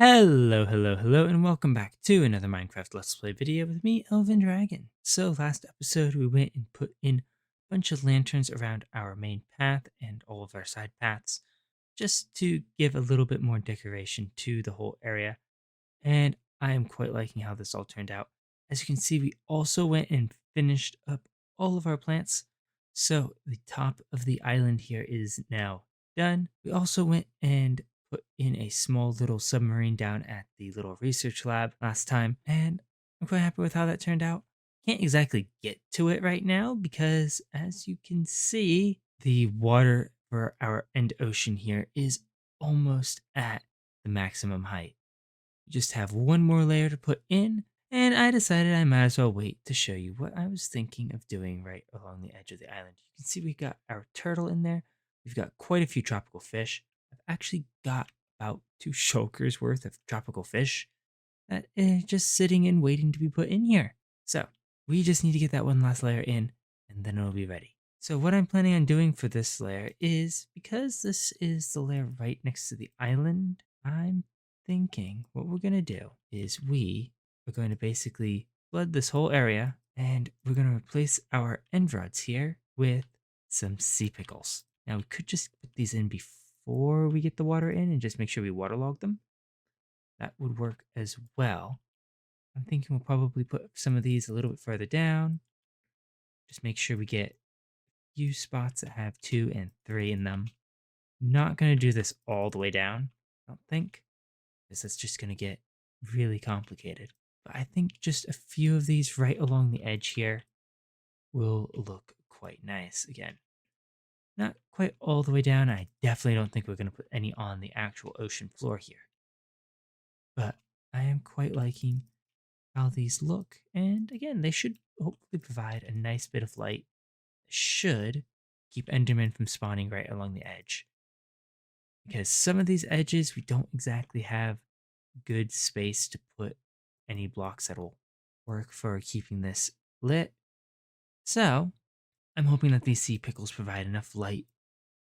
Hello, and welcome back to another Minecraft Let's Play video with me, Elvin Dragon. So last episode we went and put in a bunch of lanterns around our main path and all of our side paths, just to give a little bit more decoration to the whole area, and I am quite liking how this all turned out. As you can see, we also went and finished up all of our plants, so the top of the island here is now done. We also went and put in a small little submarine down at the little research lab last time, and I'm quite happy with how that turned out. Can't exactly get to it right now because, as you can see, the water for our end ocean here is almost at the maximum height. We just have one more layer to put in, and I decided I might as well wait to show you what I was thinking of doing right along the edge of the island. You can see we got our turtle in there. We've got quite a few tropical fish. I've actually got about 2 shulkers worth of tropical fish that is just sitting and waiting to be put in here. So we just need to get that one last layer in, and then it'll be ready. So what I'm planning on doing for this layer is, because this is the layer right next to the island, I'm thinking what we're going to do is we are going to basically flood this whole area, and we're going to replace our end rods here with some sea pickles. Now we could just put these in before we get the water in and just make sure we waterlog them. That would work as well. I'm thinking we'll probably put some of these a little bit further down. Just make sure we get a few spots that have 2 and 3 in them. Not going to do this all the way down, I don't think, because that's just going to get really complicated. But I think just a few of these right along the edge here will look quite nice. Again, not quite all the way down. I definitely don't think we're going to put any on the actual ocean floor here. But I am quite liking how these look. And again, they should hopefully provide a nice bit of light. Should keep Enderman from spawning right along the edge. Because some of these edges, we don't exactly have good space to put any blocks that will work for keeping this lit. So I'm hoping that these sea pickles provide enough light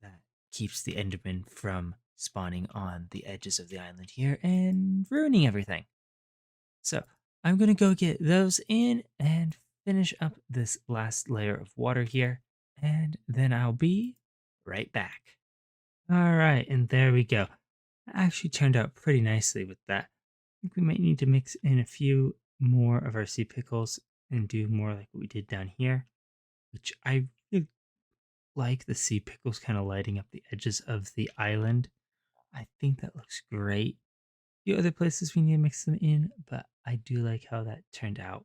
that keeps the Enderman from spawning on the edges of the island here and ruining everything. So I'm going to go get those in and finish up this last layer of water here, and then I'll be right back. All right, and there we go. That actually turned out pretty nicely with that. I think we might need to mix in a few more of our sea pickles and do more like what we did down here, which I really like the sea pickles kind of lighting up the edges of the island. I think that looks great. Few other places we need to mix them in, but I do like how that turned out.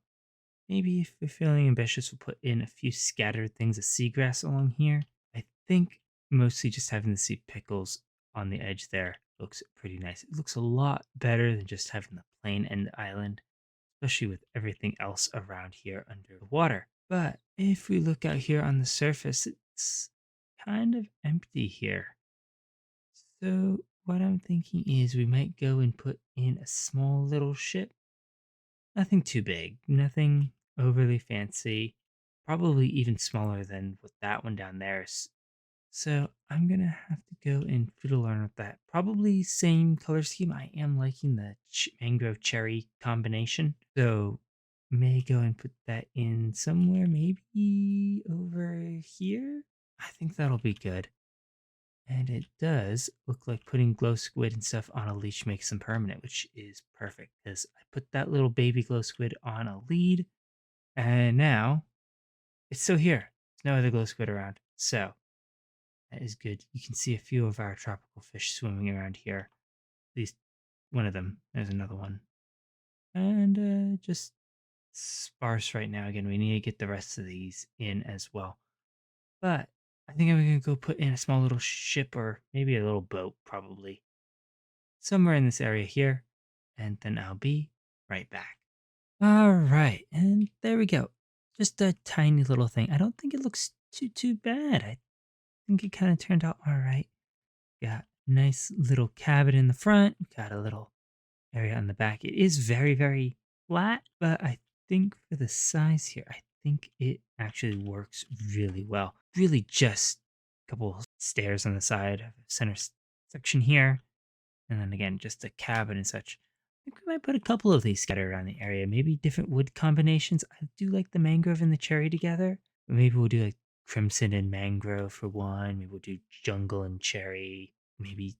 Maybe if we're feeling ambitious, we'll put in a few scattered things of seagrass along here. I think mostly just having the sea pickles on the edge there looks pretty nice. It looks a lot better than just having the plain end island, especially with everything else around here under the water. But if we look out here on the surface, it's kind of empty here. So what I'm thinking is we might go and put in a small little ship. Nothing too big, nothing overly fancy, probably even smaller than what that one down there is. So I'm gonna have to go and fiddle around with that. Probably same color scheme. I am liking the mango cherry combination. So may go and put that in somewhere, maybe over here. I think that'll be good. And it does look like putting glow squid and stuff on a leash makes them permanent, which is perfect because I put that little baby glow squid on a lead, and now it's still here. There's no other glow squid around. So that is good. You can see a few of our tropical fish swimming around here. At least one of them. There's another one. And just sparse right now. Again, we need to get the rest of these in as well. But I think I'm going to go put in a small little ship or maybe a little boat, probably somewhere in this area here, and then I'll be right back. All right, and there we go. Just a tiny little thing. I don't think it looks too bad. I think it kind of turned out all right. Got a nice little cabin in the front. Got a little area on the back. It is very flat, but I think for the size here, I think it actually works really well. Really just a couple stairs on the side, center section here, And then again, just a cabin and such. I think we might put a couple of these scattered around the area. Maybe different wood combinations. I do like the mangrove and the cherry together. But maybe we'll do like crimson and mangrove for one. Maybe we'll do jungle and cherry. Maybe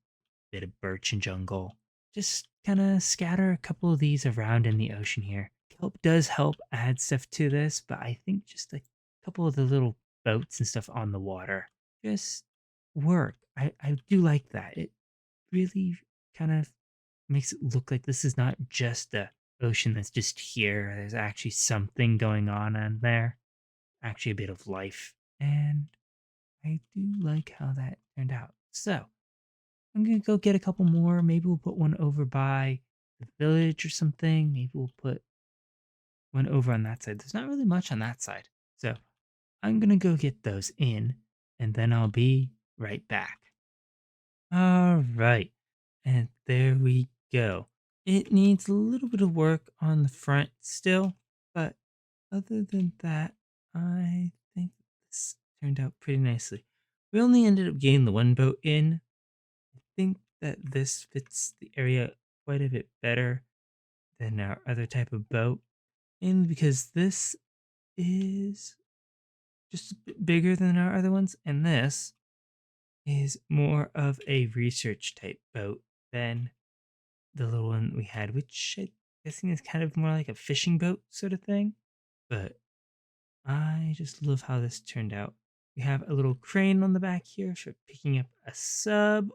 a bit of birch and jungle. Just kind of scatter a couple of these around in the ocean here. Kelp does help add stuff to this, but I think just a couple of the little boats and stuff on the water just work. I do like that. It really kind of makes it look like this is not just the ocean that's just here. There's actually something going on there, actually a bit of life. And I do like how that turned out. So I'm going to go get a couple more. Maybe we'll put one over by the village or something. Maybe we'll put one over on that side. There's not really much on that side. So I'm going to go get those in and then I'll be right back. All right. And there we go. It needs a little bit of work on the front still, but other than that, I think this turned out pretty nicely. We only ended up getting the one boat in. I think that this fits the area quite a bit better than our other type of boat. And because this is just a bit bigger than our other ones, and this is more of a research type boat than the little one we had, which I'm guessing is kind of more like a fishing boat sort of thing. But I just love how this turned out. We have a little crane on the back here for picking up a sub,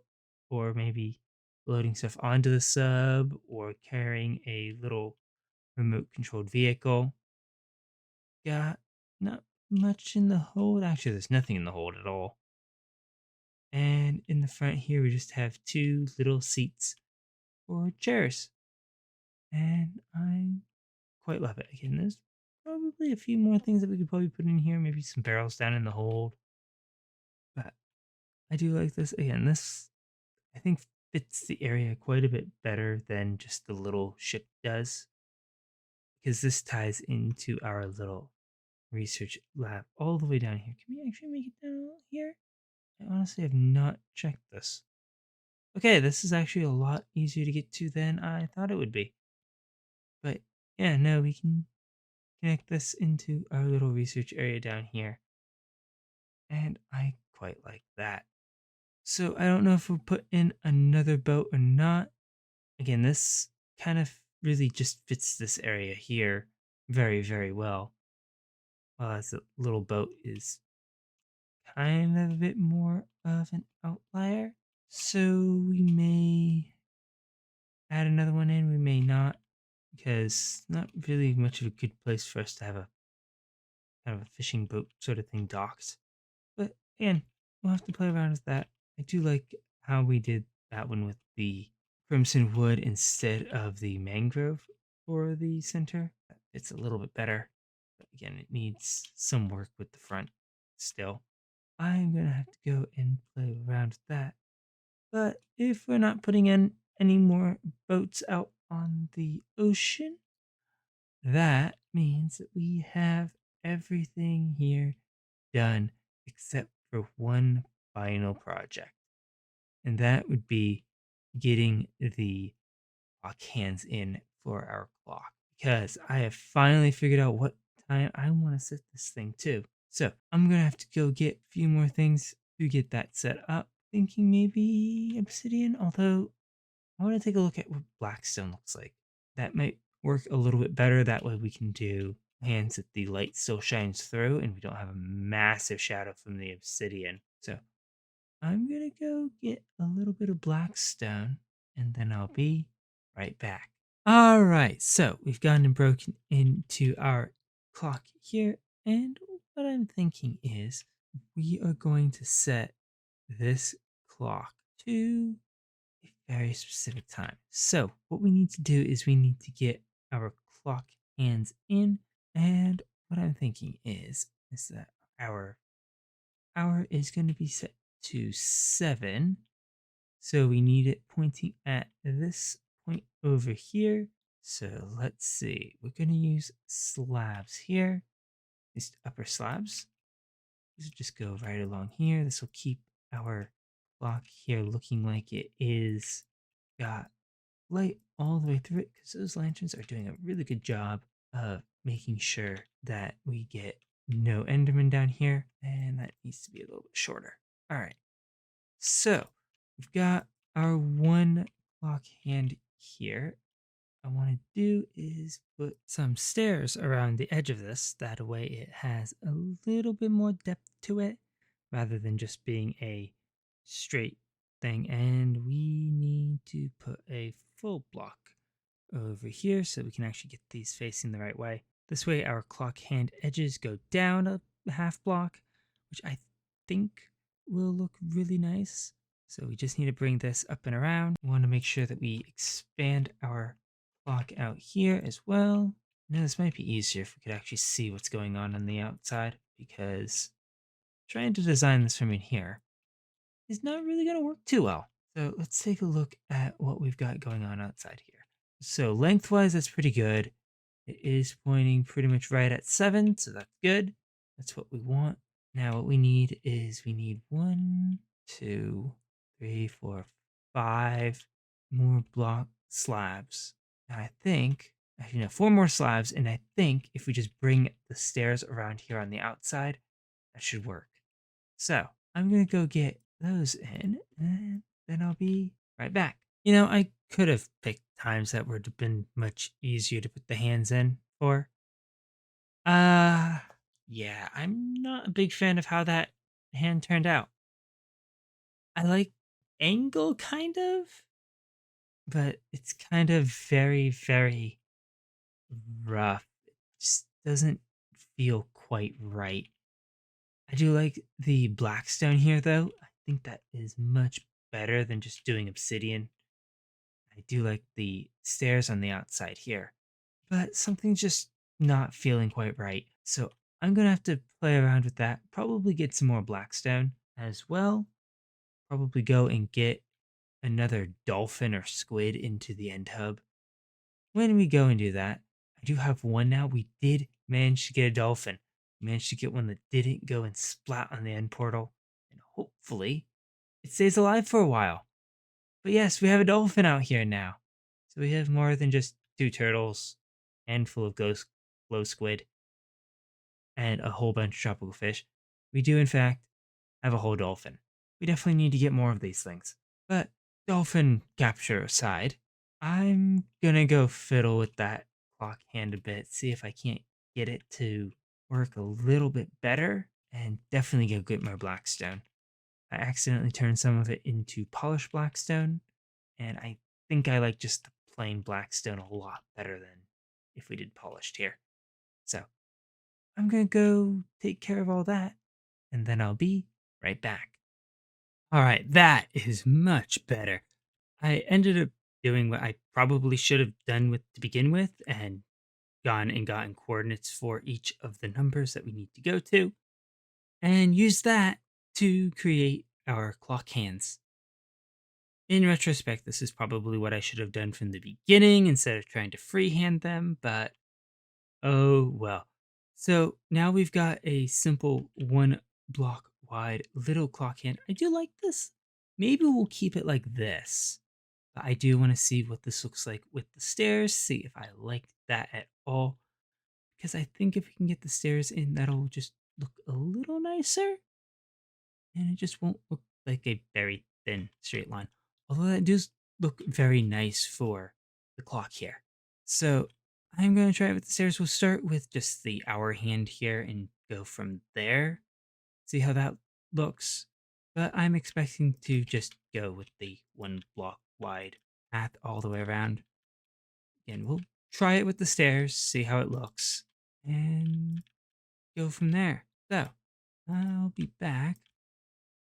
or maybe loading stuff onto the sub, or carrying a little remote controlled vehicle. Got not much in the hold. Actually, there's nothing in the hold at all. And in the front here, we just have two little seats for chairs. And I quite love it. Again, there's probably a few more things that we could probably put in here. Maybe some barrels down in the hold. But I do like this. Again, this I think fits the area quite a bit better than just the little ship does. Because this ties into our little research lab all the way down here. Can we actually make it down here? I honestly have not checked this. Okay, this is actually a lot easier to get to than I thought it would be. But yeah, no, we can connect this into our little research area down here. And I quite like that. So I don't know if we'll put in another boat or not. Again, this kind of really just fits this area here very, very well. While as the little boat is kind of a bit more of an outlier. So we may add another one in, we may not, because not really much of a good place for us to have a kind of a fishing boat sort of thing docked. But again, we'll have to play around with that. I do like how we did that one with the crimson wood instead of the mangrove for the center. It's a little bit better. But again, it needs some work with the front still. I'm going to have to go and play around with that. But if we're not putting in any more boats out on the ocean, that means that we have everything here done except for one final project. And that would be getting the clock hands in for our clock. Because I have finally figured out what time I want to set this thing to. So I'm going to have to go get a few more things to get that set up. Thinking maybe obsidian, although I want to take a look at what blackstone looks like. That might work a little bit better. That way we can do hands that the light still shines through and we don't have a massive shadow from the obsidian. So I'm going to go get a little bit of blackstone and then I'll be right back. All right, so we've gone and broken into our clock here. And what I'm thinking is we are going to set this clock to a very specific time. So what we need to do is we need to get our clock hands in. And what I'm thinking is that our hour is going to be set to 7. So we need it pointing at this point over here. So let's see. We're going to use slabs here. These upper slabs. These will just go right along here. This will keep our clock here looking like it is got light all the way through it because those lanterns are doing a really good job of making sure that we get no Enderman down here, and that needs to be a little bit shorter. All right, so we've got our one clock hand here. I want to do is put some stairs around the edge of this. That way it has a little bit more depth to it rather than just being a straight thing. And we need to put a full block over here so we can actually get these facing the right way. This way our clock hand edges go down a half block, which I think will look really nice. So we just need to bring this up and around. We want to make sure that we expand our clock out here as well. Now this might be easier if we could actually see what's going on the outside, because trying to design this from in here is not really going to work too well. So let's take a look at what we've got going on outside here. So lengthwise, that's pretty good. It is pointing pretty much right at 7, so that's good. That's what we want. Now what we need is we need 1, 2, 3, 4, 5 more block slabs. And I think, actually no, 4 more slabs, and I think if we just bring the stairs around here on the outside, that should work. So I'm gonna go get those in, and then I'll be right back. I could have picked times that would have been much easier to put the hands in for. Uh, yeah, I'm not a big fan of how that hand turned out. I like angle kind of, but it's kind of very, very rough. It just doesn't feel quite right. I do like the blackstone here though. I think that is much better than just doing obsidian. I do like the stairs on the outside here, but something's just not feeling quite right. So I'm going to have to play around with that, probably get some more blackstone as well. Probably go and get another dolphin or squid into the end hub. When we go and do that, I do have one now. We did manage to get a dolphin. We managed to get one that didn't go and splat on the end portal. And hopefully it stays alive for a while. But yes, we have a dolphin out here now. So we have more than just 2 turtles, handful of ghost glow squid, and a whole bunch of tropical fish. We do, in fact, have a whole dolphin. We definitely need to get more of these things. But dolphin capture aside, I'm gonna go fiddle with that clock hand a bit, see if I can't get it to work a little bit better, and definitely go get more blackstone. I accidentally turned some of it into polished blackstone, and I think I like just the plain blackstone a lot better than if we did polished here. So I'm gonna go take care of all that, and then I'll be right back. All right, that is much better. I ended up doing what I probably should have done with to begin with, and gone and gotten coordinates for each of the numbers that we need to go to, and use that to create our clock hands. In retrospect, this is probably what I should have done from the beginning instead of trying to freehand them, but oh well. So now we've got a simple 1 block wide little clock hand. I do like this. Maybe we'll keep it like this. But I do want to see what this looks like with the stairs, see if I like that at all. Because I think if we can get the stairs in, that'll just look a little nicer, and it just won't look like a very thin straight line. Although that does look very nice for the clock here. So I'm going to try it with the stairs. We'll start with just the hour hand here and go from there. See how that looks. But I'm expecting to just go with the 1 block wide path all the way around. Again, we'll try it with the stairs, see how it looks, and go from there. So I'll be back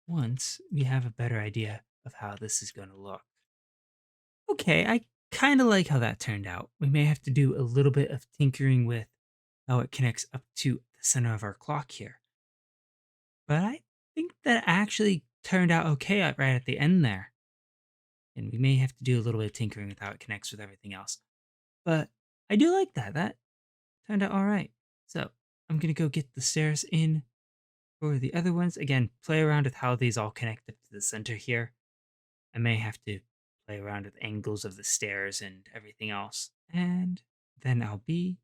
once we have a better idea of how this is going to look. Okay, I kind of like how that turned out. We may have to do a little bit of tinkering with how it connects up to the center of our clock here. But I think that actually turned out okay right at the end there. And we may have to do a little bit of tinkering with how it connects with everything else. But I do like that. That turned out all right. So I'm going to go get the stairs in for the other ones. Again, play around with how these all connect up to the center here. I may have to play around with angles of the stairs and everything else. And then I'll be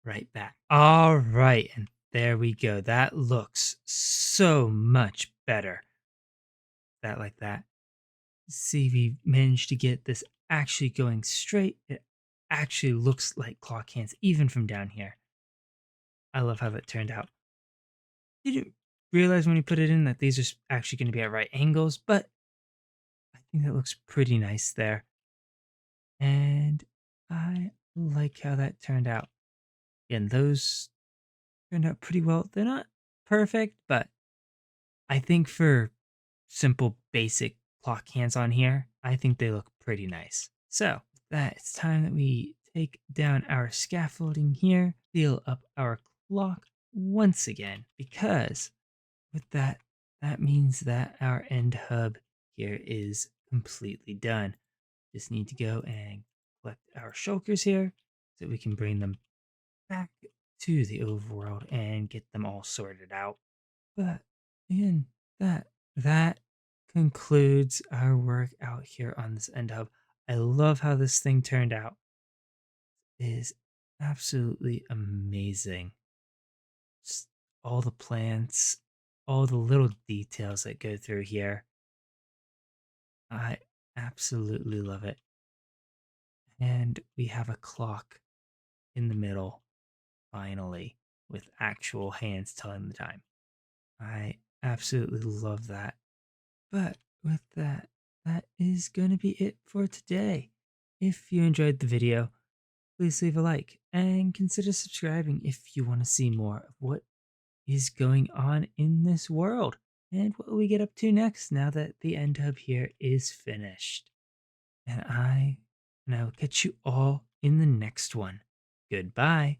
right back. All right, and there we go. That looks so much better. That like that. See, we managed to get this actually going straight. It actually looks like clock hands, even from down here. I love how that turned out. Didn't realize when we put it in that these are actually going to be at right angles, but I think that looks pretty nice there. And I like how that turned out. And those turned out pretty well. They're not perfect, but I think for simple, basic clock hands on here, I think they look pretty nice. So, with that, it's time that we take down our scaffolding here, seal up our clock once again, because with that, that means that our end hub here is completely done. Just need to go and collect our shulkers here so we can bring them back to the overworld and get them all sorted out. But again, that concludes our work out here on this end hub. I love how this thing turned out. It is absolutely amazing. Just all the plants, all the little details that go through here. I absolutely love it. And we have a clock in the middle, finally, with actual hands telling the time. I absolutely love that. But with that, that is going to be it for today. If you enjoyed the video, please leave a like and consider subscribing if you want to see more of what is going on in this world and what we get up to next now that the end hub here is finished. And I will catch you all in the next one. Goodbye.